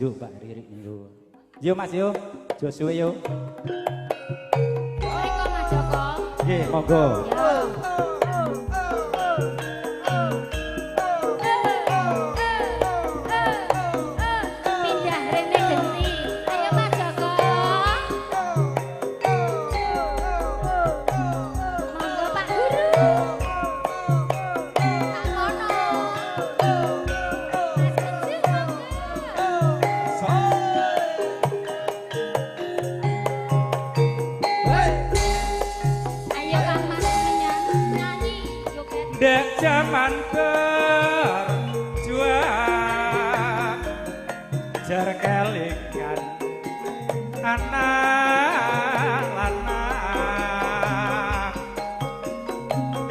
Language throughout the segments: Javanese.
Yuk Pak Riri yuk. Yuk Mas yuk. Josué yuk. Mriko Mas Joko. Nggih, monggo. Pindah rene genti. Ayo Mas Joko. Monggo Pak Guru. Tak ngono. Mas Kencu monggo. Ayo Kang Mas nyanyi joget. Dek zaman berjuang jar kelingan anak lanang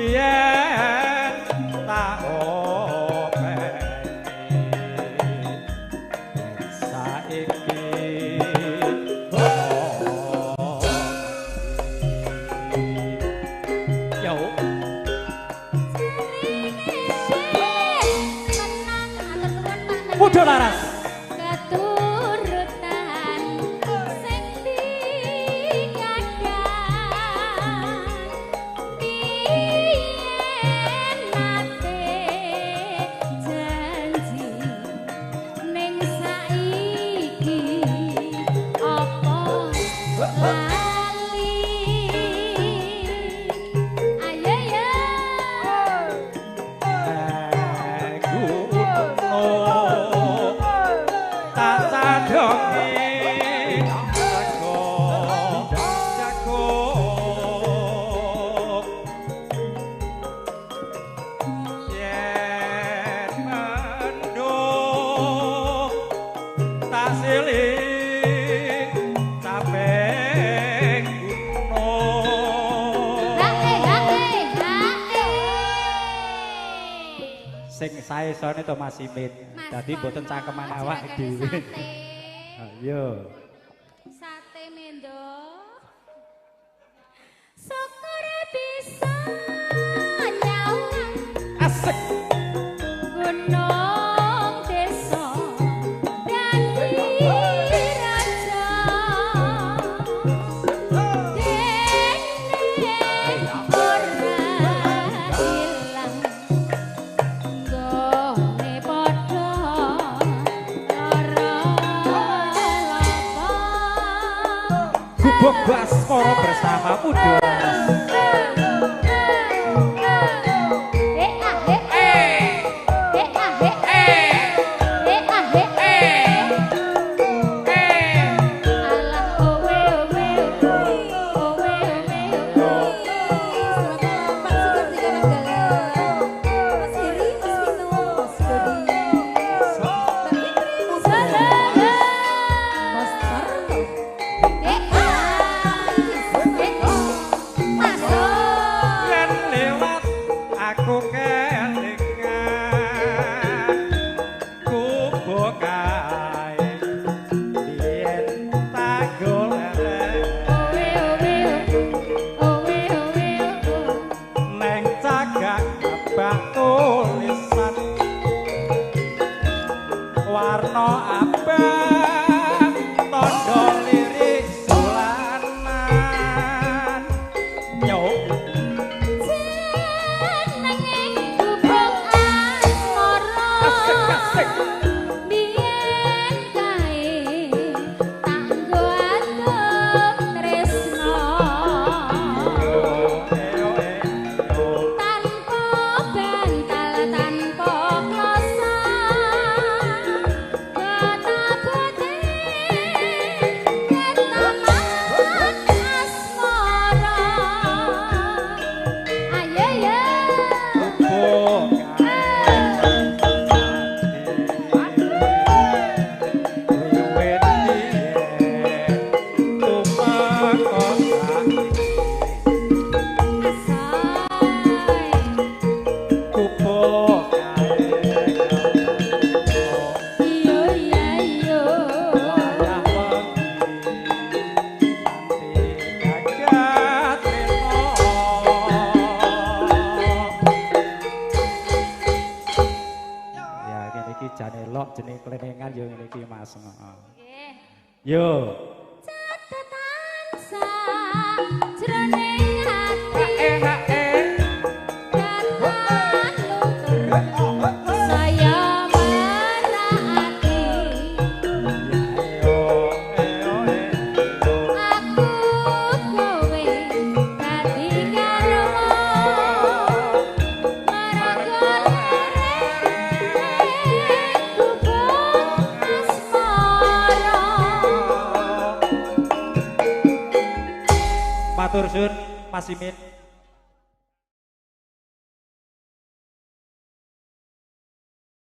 yen tak openi saiki yo Mudah laras. Keturutan sing dikadang biyen nate janji ning saiki apa lali ayo ya sing sae sone to Mas Imin. Dadi mboten cangkeman awak dhewe. Ayo. Sate mendo. Syukur bisa nyawang Asik. gunung desa dadi raja. Dene ora ilang gone padha lara lapa. Gubuk Baskara bersama Mudah. Nggih. Yo. Catatan sajroning ati katan luntur saya merati aku kowe dadi garwa marang gubuk asmara. Matur suwun Mas Simin.